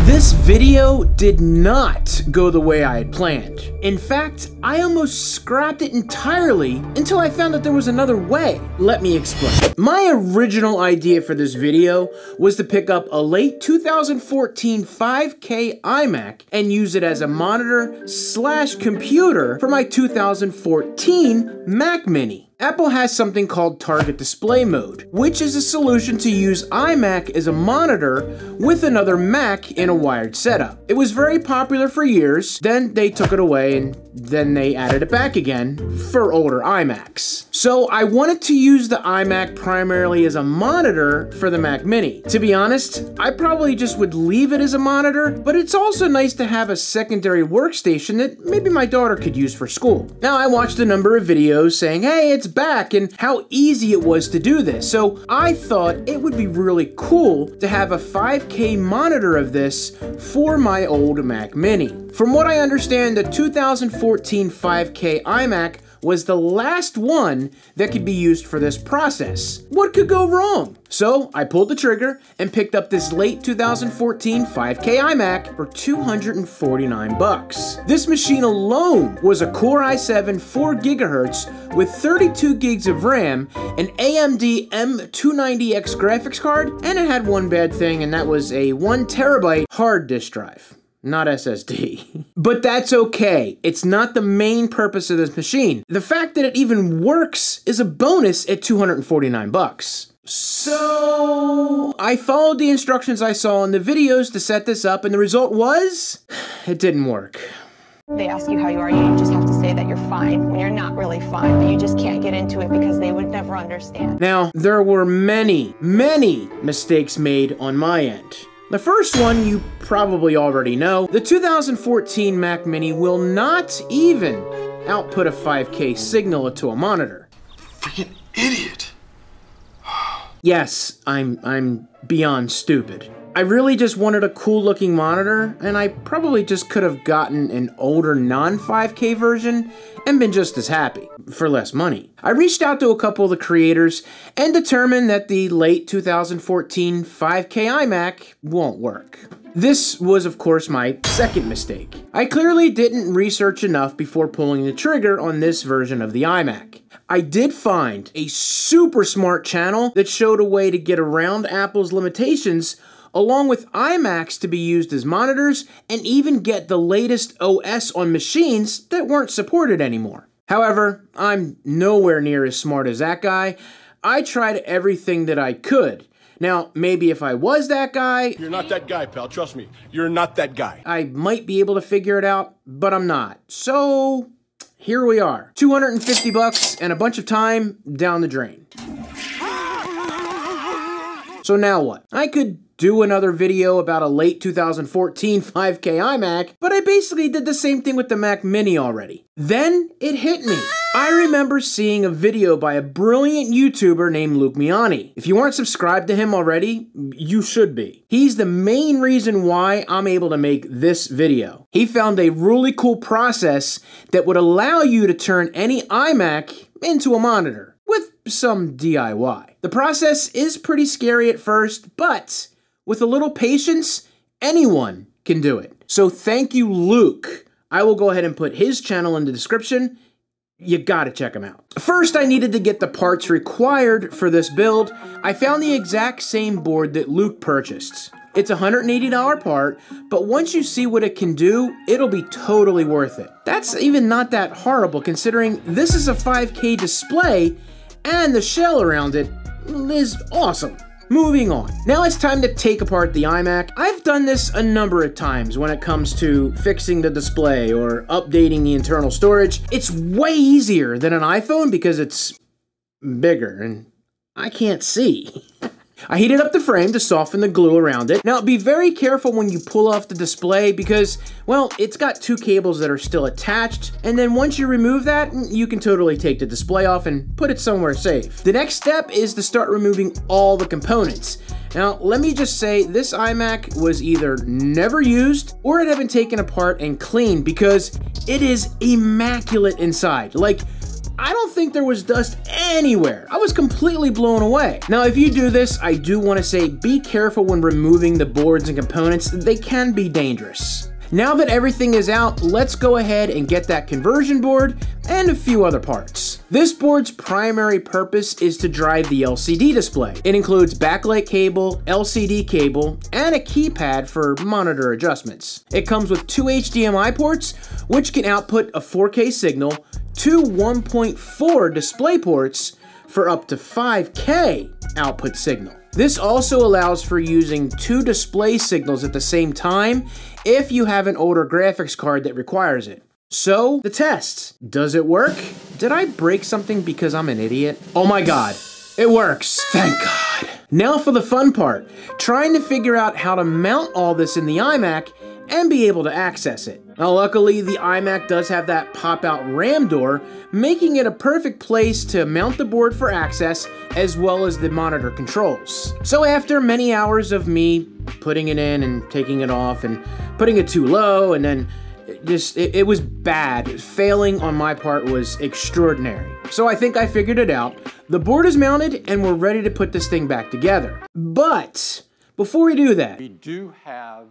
This video did not go the way I had planned. In fact, I almost scrapped it entirely until I found that there was another way. Let me explain. My original idea for this video was to pick up a late 2014 5K iMac and use it as a monitor slash computer for my 2014 Mac Mini. Apple has something called Target Display Mode, which is a solution to use iMac as a monitor with another Mac in a wired setup. It was very popular for years, then they took it away and then they added it back again for older iMacs. So I wanted to use the iMac primarily as a monitor for the Mac Mini. To be honest, I probably just would leave it as a monitor, but it's also nice to have a secondary workstation that maybe my daughter could use for school. Now I watched a number of videos saying, hey, it's back and how easy it was to do this. So I thought it would be really cool to have a 5K monitor of this for my old Mac Mini. From what I understand, the 2014 5K iMac was the last one that could be used for this process. What could go wrong? So I pulled the trigger and picked up this late 2014 5K iMac for $249. This machine alone was a Core i7 4 GHz with 32 gigs of RAM, an AMD M290X graphics card, and it had one bad thing, and that was a 1 TB hard disk drive. Not SSD. But that's okay. It's not the main purpose of this machine. The fact that it even works is a bonus at $249. So I followed the instructions I saw in the videos to set this up, and the result was, it didn't work. They ask you how you are, you just have to say that you're fine when you're not really fine, but you just can't get into it because they would never understand. Now, there were many mistakes made on my end. The first one you probably already know. The 2014 Mac Mini will not even output a 5K signal to a monitor. Freaking idiot. Yes, I'm beyond stupid. I really just wanted a cool looking monitor, and I probably just could have gotten an older non-5K version and been just as happy, for less money. I reached out to a couple of the creators and determined that the late 2014 5K iMac won't work. This was, of course, my second mistake. I clearly didn't research enough before pulling the trigger on this version of the iMac. I did find a super smart channel that showed a way to get around Apple's limitations along with iMacs to be used as monitors, and even get the latest OS on machines that weren't supported anymore. However, I'm nowhere near as smart as that guy. I tried everything that I could. Now, maybe if I was that guy... You're not that guy, pal. Trust me. You're not that guy. I might be able to figure it out, but I'm not. So, here we are. $250 and a bunch of time down the drain. So now what? I could do another video about a late 2014 5K iMac, but I basically did the same thing with the Mac Mini already. Then it hit me. I remember seeing a video by a brilliant YouTuber named Luke Miani. If you aren't subscribed to him already, you should be. He's the main reason why I'm able to make this video. He found a really cool process that would allow you to turn any iMac into a monitor with some DIY. The process is pretty scary at first, but with a little patience, anyone can do it. So thank you, Luke. I will go ahead and put his channel in the description. You gotta check him out. First, I needed to get the parts required for this build. I found the exact same board that Luke purchased. It's a $180 part, but once you see what it can do, it'll be totally worth it. That's even not that horrible considering this is a 5K display and the shell around it is awesome. Moving on. Now it's time to take apart the iMac. I've done this a number of times when it comes to fixing the display or updating the internal storage. It's way easier than an iPhone because it's bigger and I can't see. I heated up the frame to soften the glue around it. Now, be very careful when you pull off the display because, well, it's got two cables that are still attached, and then once you remove that, you can totally take the display off and put it somewhere safe. The next step is to start removing all the components. Now, let me just say, this iMac was either never used or it had been taken apart and cleaned because it is immaculate inside. Like, I don't don't think there was dust anywhere. I was completely blown away. Now, if you do this, I do want to say be careful when removing the boards and components. They can be dangerous. Now that everything is out, let's go ahead and get that conversion board and a few other parts. This board's primary purpose is to drive the LCD display. It includes backlight cable, LCD cable, and a keypad for monitor adjustments. It comes with 2 HDMI ports, which can output a 4K signal, 2 1.4 display ports for up to 5K output signal. This also allows for using 2 display signals at the same time if you have an older graphics card that requires it. So, the test. Does it work? Did I break something because I'm an idiot? Oh my god, it works. Thank God. Now for the fun part, trying to figure out how to mount all this in the iMac and be able to access it. Now luckily, the iMac does have that pop-out RAM door, making it a perfect place to mount the board for access as well as the monitor controls. So after many hours of me putting it in and taking it off and putting it too low and then it was bad. Failing on my part was extraordinary. So I think I figured it out. The board is mounted and we're ready to put this thing back together. But before we do that, we do have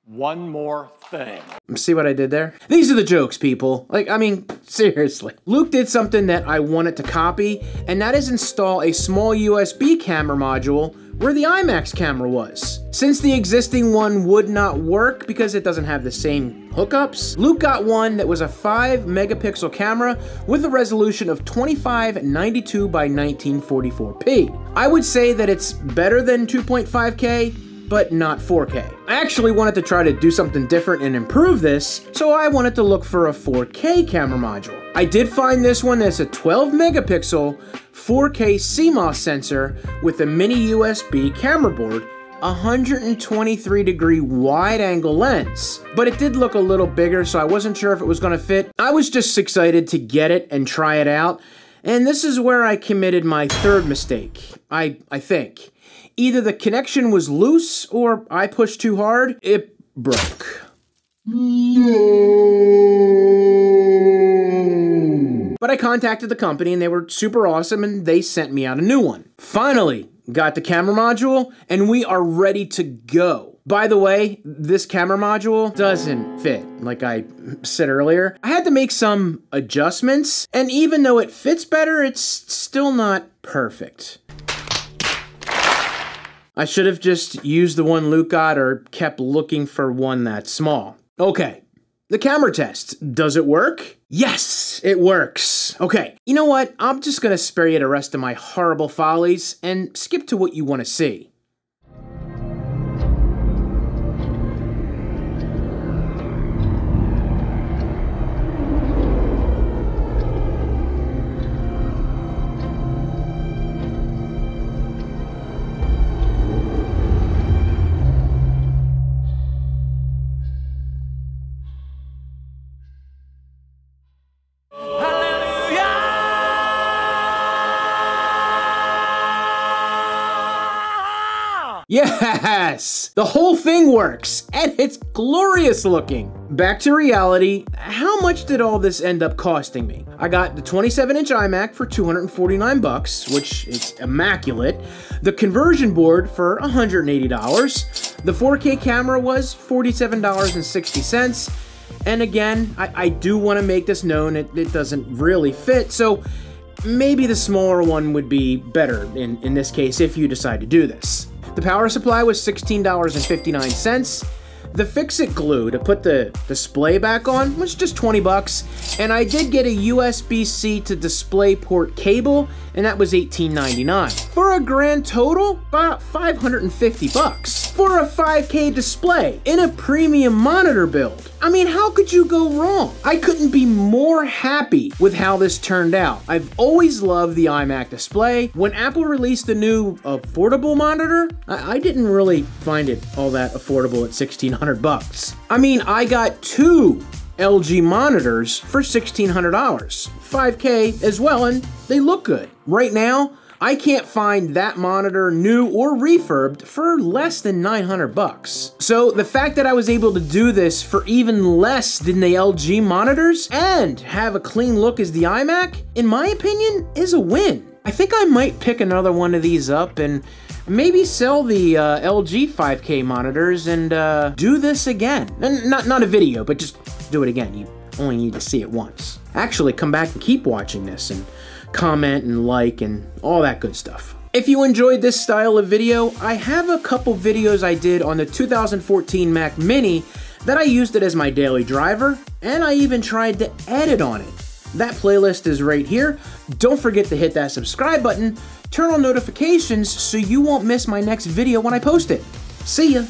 one more thing. See what I did there? These are the jokes, people. Like, I mean, seriously. Luke did something that I wanted to copy, and that is install a small USB camera module where the iMac's camera was. Since the existing one would not work because it doesn't have the same hookups, Luke got one that was a 5 megapixel camera with a resolution of 2592 by 1944p. I would say that it's better than 2.5K, but not 4K. I actually wanted to try to do something different and improve this, so I wanted to look for a 4K camera module. I did find this one that's a 12 megapixel 4K CMOS sensor with a mini USB camera board, 123 degree wide angle lens. But it did look a little bigger, so I wasn't sure if it was gonna fit. I was just excited to get it and try it out. And this is where I committed my third mistake, I think. Either the connection was loose or I pushed too hard, it broke. No. But I contacted the company and they were super awesome and they sent me out a new one. Finally, got the camera module and we are ready to go. By the way, this camera module doesn't fit, like I said earlier. I had to make some adjustments, and even though it fits better, it's still not perfect. I should have just used the one Luke got or kept looking for one that small. Okay, the camera test. Does it work? Yes, it works. Okay, you know what? I'm just gonna spare you the rest of my horrible follies and skip to what you want to see. Yes! The whole thing works, and it's glorious looking. Back to reality, how much did all this end up costing me? I got the 27-inch iMac for $249, which is immaculate. The conversion board for $180. The 4K camera was $47.60. And again, I do want to make this known, it doesn't really fit, so maybe the smaller one would be better in this case if you decide to do this. The power supply was $16.59. The Fix-It glue to put the display back on was just $20, and I did get a USB-C to DisplayPort cable, and that was $18.99. For a grand total, about $550 for a 5K display in a premium monitor build. I mean, how could you go wrong? I couldn't be more happy with how this turned out. I've always loved the iMac display. When Apple released the new affordable monitor, I didn't really find it all that affordable at $1,600. I mean, I got 2 LG monitors for $1,600, 5K as well, and they look good. Right now, I can't find that monitor new or refurbed for less than 900 bucks. So the fact that I was able to do this for even less than the LG monitors and have a clean look as the iMac, in my opinion, is a win. I think I might pick another one of these up and maybe sell the LG 5K monitors and do this again. And not a video, but just do it again. You only need to see it once. Actually, come back and keep watching this and comment and like and all that good stuff. If you enjoyed this style of video, I have a couple videos I did on the 2014 Mac Mini that I used it as my daily driver, and I even tried to edit on it. That playlist is right here. Don't forget to hit that subscribe button, turn on notifications so you won't miss my next video when I post it. See ya!